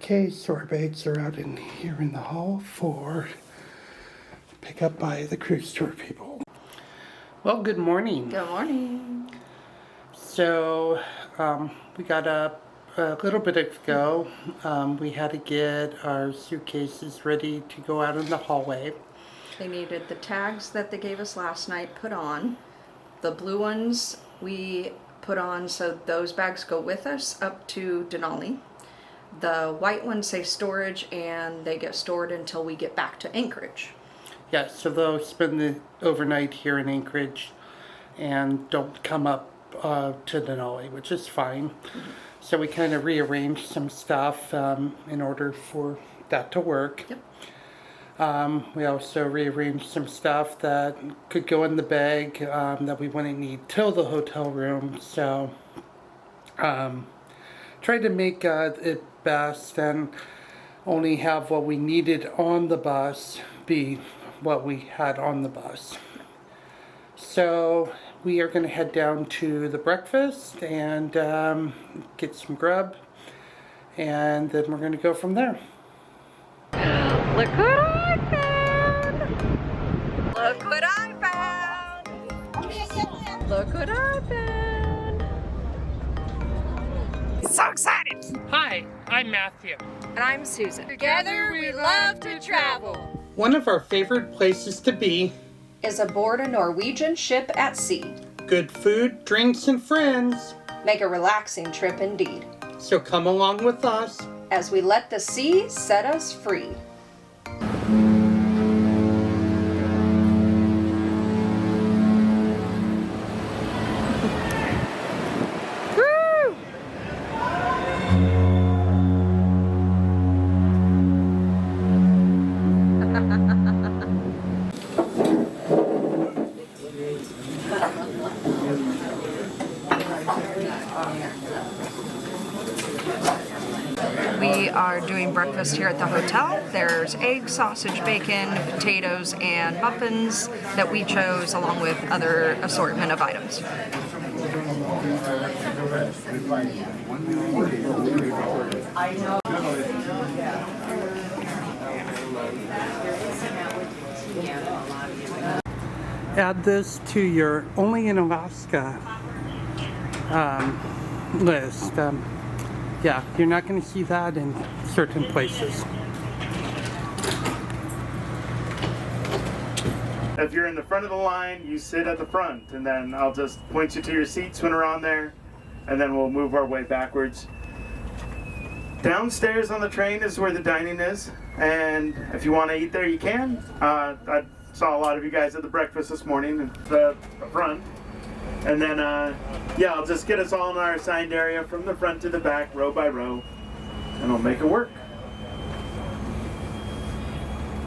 Okay, sorbates are out in here in the hall for pick up by the Cruisetour people. Well, good morning. Good morning. So, we got up a little bit ago. We had to get our suitcases ready to go out in the hallway. They needed the tags that they gave us last night put on. The blue ones we put on so those bags go with us up to Denali. The white ones say storage and they get stored until we get back to Anchorage. Yeah, so they'll spend the overnight here in Anchorage and don't come up to Denali, which is fine. Mm-hmm. So we kind of rearranged some stuff in order for that to work. Yep. We also rearranged some stuff that could go in the bag that we wouldn't need till the hotel room. So tried to make it best and only have what we needed on the bus be what we had on the bus. So we are going to head down to the breakfast and get some grub, and then we're going to go from there. Look what I found! Look what I found! Look what I found! So excited! Hi, I'm Matthew. And I'm Susan. Together we love to travel. One of our favorite places to be is aboard a Norwegian ship at sea. Good food, drinks, and friends. Make a relaxing trip indeed. So come along with us as we let the sea set us free. We are doing breakfast here at the hotel. There's eggs, sausage, bacon, potatoes, and muffins that we chose along with other assortment of items. Add this to your only in Alaska list. Yeah, you're not going to see that in certain places. If you're in the front of the line, you sit at the front, and then I'll just point you to your seats when we're on there, and then we'll move our way backwards. Downstairs on the train is where the dining is, and if you want to eat there, you can. I saw a lot of you guys at the breakfast this morning at the front. And then, yeah, I'll just get us all in our assigned area from the front to the back, row by row, and I'll make it work.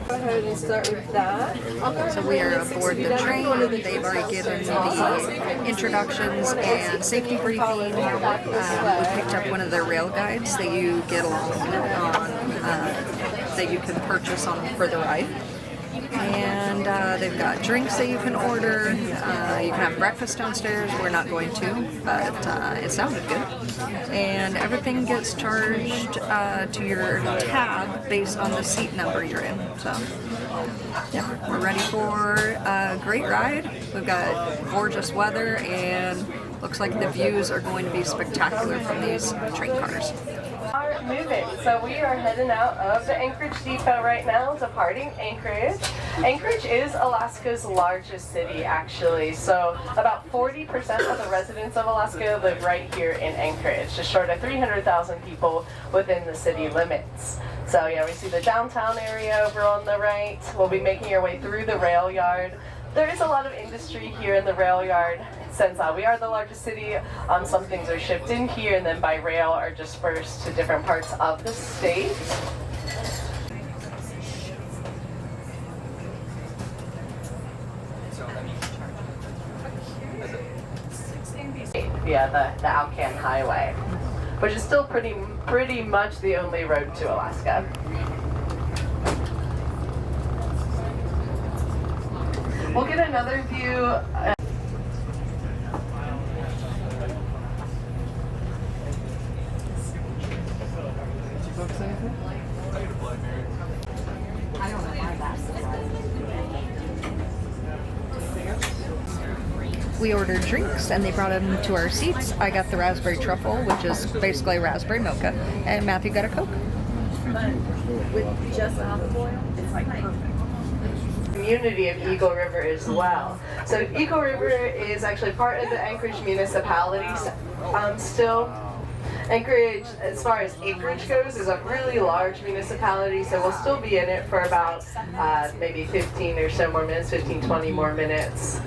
Go ahead and start with that. So we are aboard the train. They've already given the introductions and safety briefing. We picked up one of their rail guides that you get along on, that you can purchase on for the ride. And they've got drinks that you can order. You can have breakfast downstairs. We're not going to, but it sounded good. And everything gets charged to your tab based on the seat number you're in. So, yeah, we're ready for a great ride. We've got gorgeous weather, and looks like the views are going to be spectacular from these train cars. Are moving. So we are heading out of the Anchorage depot right now, departing Anchorage. Anchorage is Alaska's largest city, actually. So about 40% of the residents of Alaska live right here in Anchorage, just short of 300,000 people within the city limits. So yeah, we see the downtown area over on the right. We'll be making our way through the rail yard. There is a lot of industry here in the rail yard. Since we are the largest city, some things are shipped in here and then by rail are dispersed to different parts of the state. Via the Alcan Highway, which is still pretty much the only road to Alaska. We'll get another view. books anything? I don't know why that's the We ordered drinks and they brought them to our seats. I got the raspberry truffle, which is basically raspberry mocha, and Matthew got a Coke. With just olive oil, it's like perfect. Community of Eagle River as well. So Eagle River is actually part of the Anchorage municipality still. Anchorage, as far as acreage goes, is a really large municipality, so we'll still be in it for about maybe 15 or so more minutes, 15, 20 more minutes.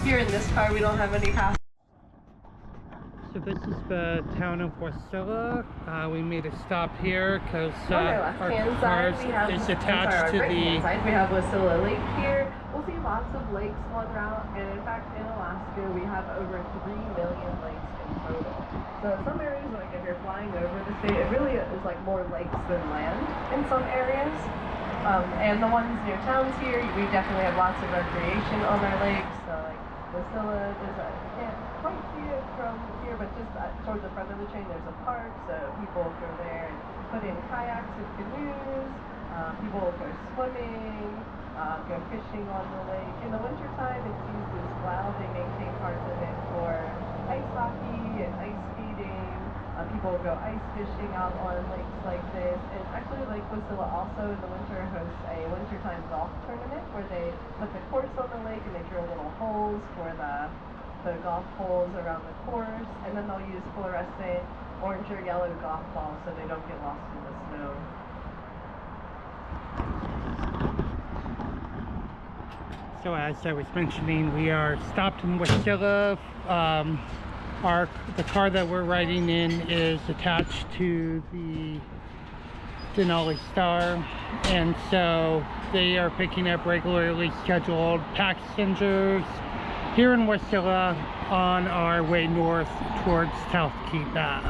Here in this car, we don't have any passengers. So this is the town of Wasilla. We made a stop here because On our our left-hand cars side, we have, is I'm sorry, attached our to right-hand the. side, we have Wasilla Lake here. We'll see lots of lakes on route, and in fact, in Alaska, we have over 3 million lakes in total. So some areas, like if you're flying over the state, it really is like more lakes than land in some areas. And the ones near towns here, we definitely have lots of recreation on our lakes. So like Wasilla, can't quite see it from here, but just towards the front of the train, there's a park, so people go there and put in kayaks and canoes. People go swimming, go fishing on the lake. In the wintertime, it's used as well. They maintain parts of it for ice hockey and ice skating. People go ice fishing out on lakes like this. And actually, Lake Wasilla also in the winter hosts a wintertime golf tournament where they put the course on the lake and they drill little holes for the golf holes around the course. And then they'll use fluorescent orange or yellow golf balls so they don't get lost in the snow. So as I was mentioning, we are stopped in Wasilla. The car that we're riding in is attached to the Denali Star, and so they are picking up regularly scheduled passengers here in Wasilla on our way north towards Talkeetna.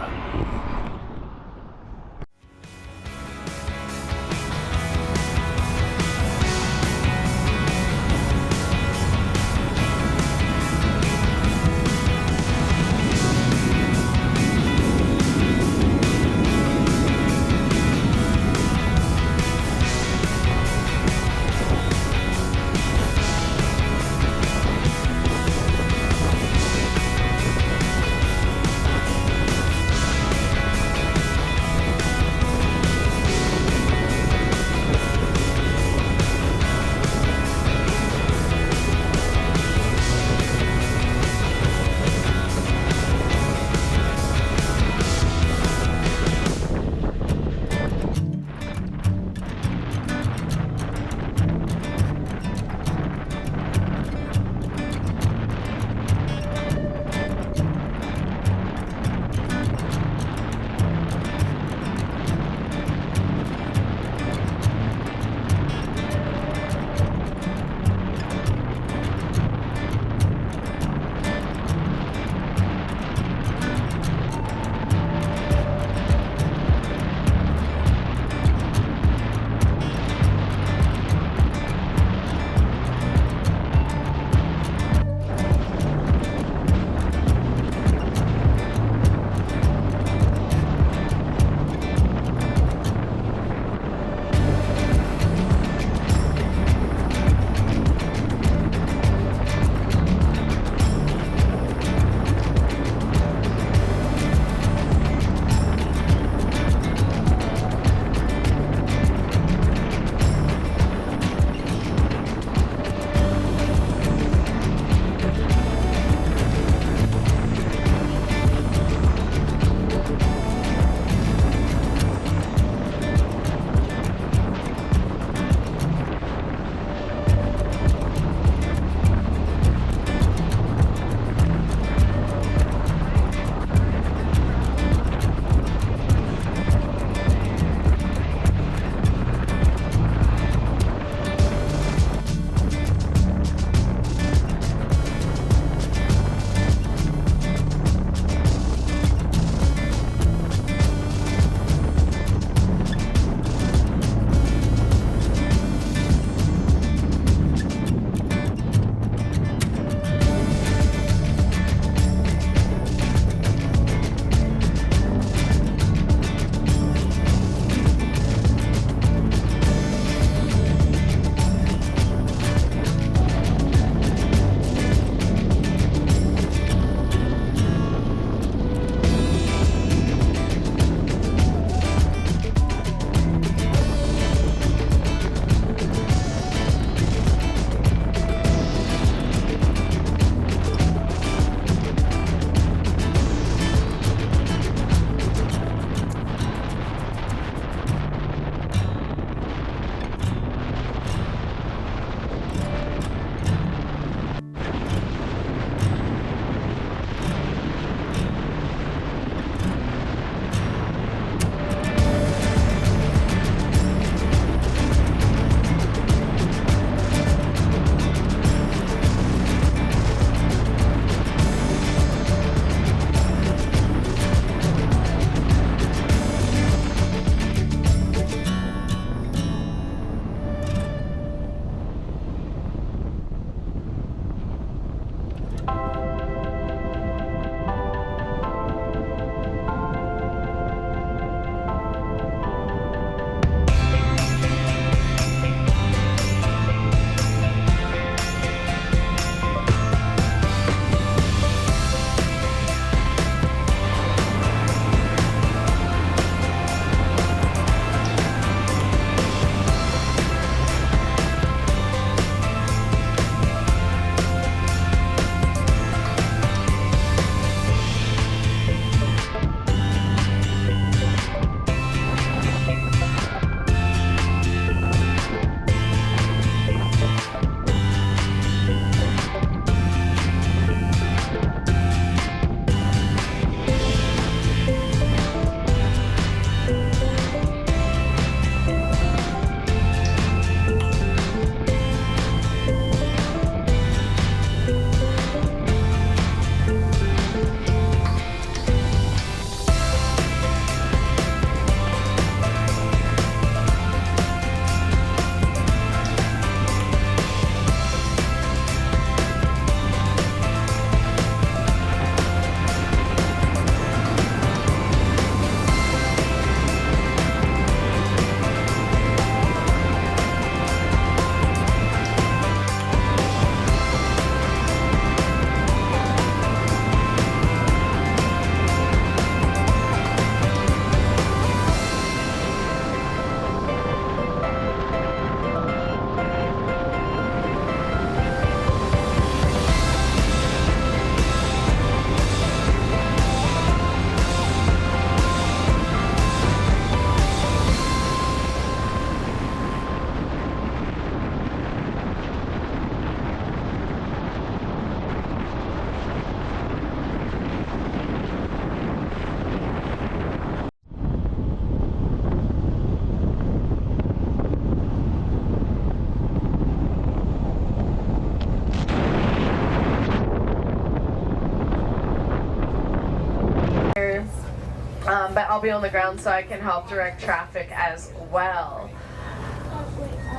but I'll be on the ground so I can help direct traffic as well.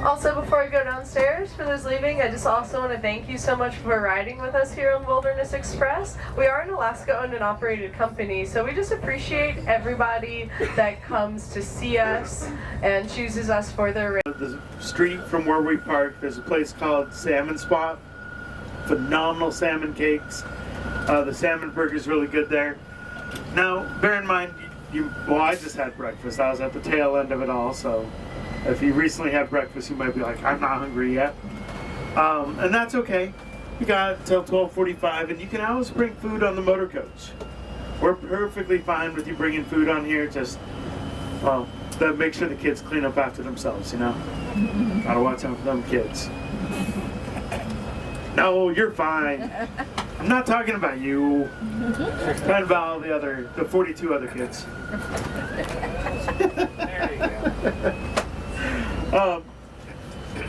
Also, before I go downstairs, for those leaving, I just also want to thank you so much for riding with us here on Wilderness Express. We are an Alaska-owned and operated company, so we just appreciate everybody that comes to see us and chooses us for their race. The street from where we park, there's a place called Salmon Spot. Phenomenal salmon cakes. The salmon burger is really good there. Now, bear in mind, well, I just had breakfast. I was at the tail end of it all, so if you recently had breakfast, you might be like, I'm not hungry yet. And that's okay. You got till 12:45, and you can always bring food on the motor coach. We're perfectly fine with you bringing food on here. Just, well, make sure the kids clean up after themselves, you know? Gotta watch out for them kids. No, you're fine. I'm not talking about you. I'm talking about all the 42 other kids.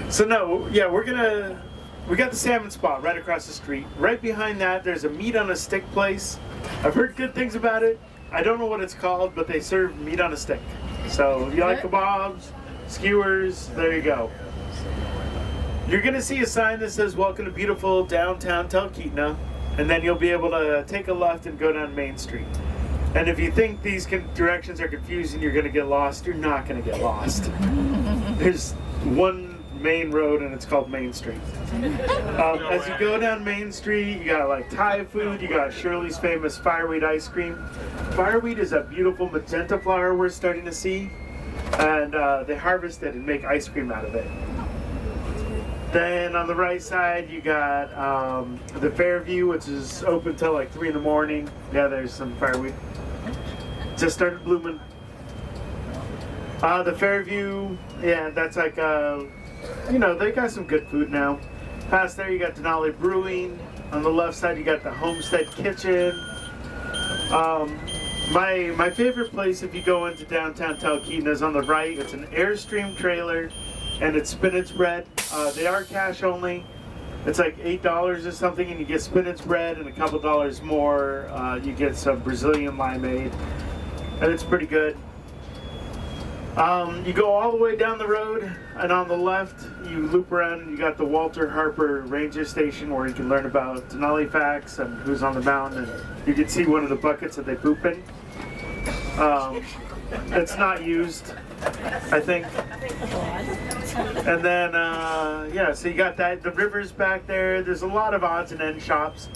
So no, yeah, we got the Salmon Spot right across the street. Right behind that, there's a meat on a stick place. I've heard good things about it. I don't know what it's called, but they serve meat on a stick. So if you like kebabs, skewers, there you go. You're gonna see a sign that says "Welcome to beautiful downtown Talkeetna," and then you'll be able to take a left and go down Main Street. And if you think these directions are confusing, you're gonna get lost. You're not gonna get lost. There's one main road, and it's called Main Street. As you go down Main Street, you got like Thai food. You got Shirley's famous fireweed ice cream. Fireweed is a beautiful magenta flower we're starting to see, and they harvest it and make ice cream out of it. Then on the right side, you got the Fairview, which is open till like 3 in the morning. Yeah, there's some fireweed. Just started blooming. The Fairview, yeah, that's like, you know, they got some good food now. Past there, you got Denali Brewing. On the left side, you got the Homestead Kitchen. My favorite place if you go into downtown Talkeetna is on the right. It's an Airstream trailer, and it's spinach bread. They are cash only. It's like $8 or something, and you get spinach bread, and a couple dollars more, you get some Brazilian limeade, and it's pretty good. You go all the way down the road, and on the left, you loop around, and you got the Walter Harper Ranger Station, where you can learn about Denali facts and who's on the mountain, and you can see one of the buckets that they poop in. It's not used, I think. And then, yeah, so you got that, the river's back there. There's a lot of odds and end shops.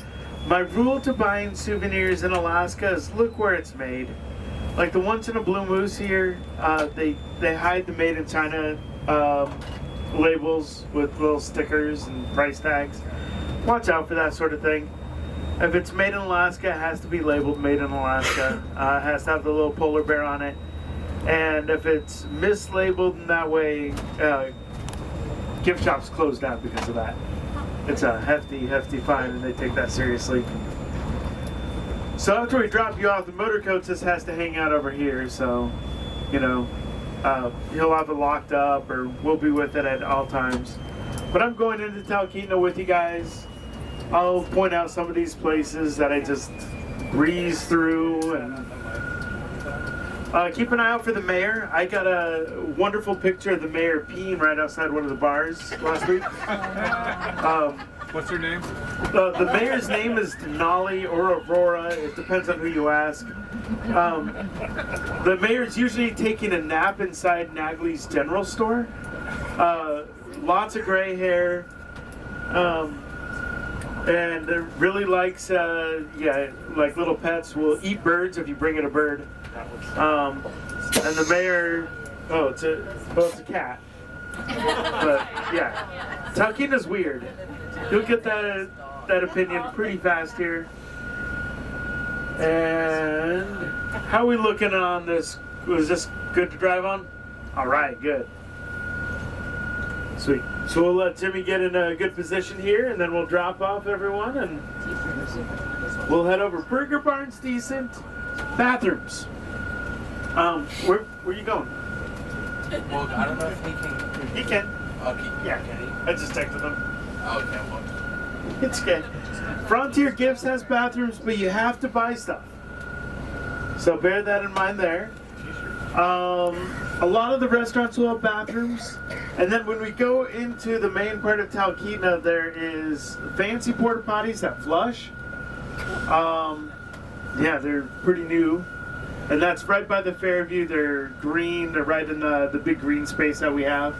My rule to buying souvenirs in Alaska is look where it's made. Like the once in a blue moose here, they hide the made in China labels with little stickers and price tags. Watch out for that sort of thing. If it's made in Alaska, it has to be labeled made in Alaska. It has to have the little polar bear on it. And if it's mislabeled in that way, gift shops close down because of that. It's a hefty, hefty fine, and they take that seriously. So after we drop you off, the motor coach just has to hang out over here. So, you know, he'll have it locked up, or we'll be with it at all times. But I'm going into Talkeetna with you guys. I'll point out some of these places that I just breeze through, and keep an eye out for the mayor. I got a wonderful picture of the mayor peeing right outside one of the bars last week. What's her name? The mayor's name is Denali or Aurora. It depends on who you ask. The mayor's usually taking a nap inside Nagley's General Store. Lots of gray hair. And really likes, yeah, like little pets. Will eat birds if you bring it a bird. And the mayor, it's a cat. But yeah, Talkeetna's weird. You'll get that opinion pretty fast here. And how are we looking on this? Was this good to drive on? All right, good. Sweet. So we'll let Jimmy get in a good position here, and then we'll drop off everyone, and we'll head over. Burger Barn's decent. Bathrooms. Where you going? Well, I don't know if he can. He can. Okay. Yeah, can he? I just texted him. Okay, well. It's good. Frontier Gifts has bathrooms, but you have to buy stuff. So bear that in mind there. A lot of the restaurants will have bathrooms. And then when we go into the main part of Talkeetna, there is fancy porta potties that flush. Yeah, they're pretty new. And that's right by the Fairview. They're green. They're right in the big green space that we have.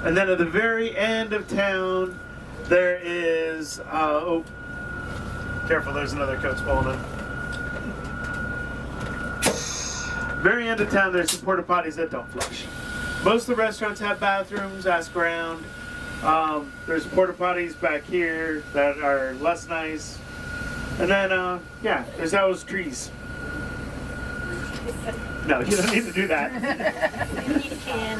And then at the very end of town, there is, oh, careful, there's another coach pulling in. Very end of town, there's some porta potties that don't flush. Most of the restaurants have bathrooms, ask around. There's porta potties back here that are less nice. And then, yeah, there's those trees. No, you don't need to do that.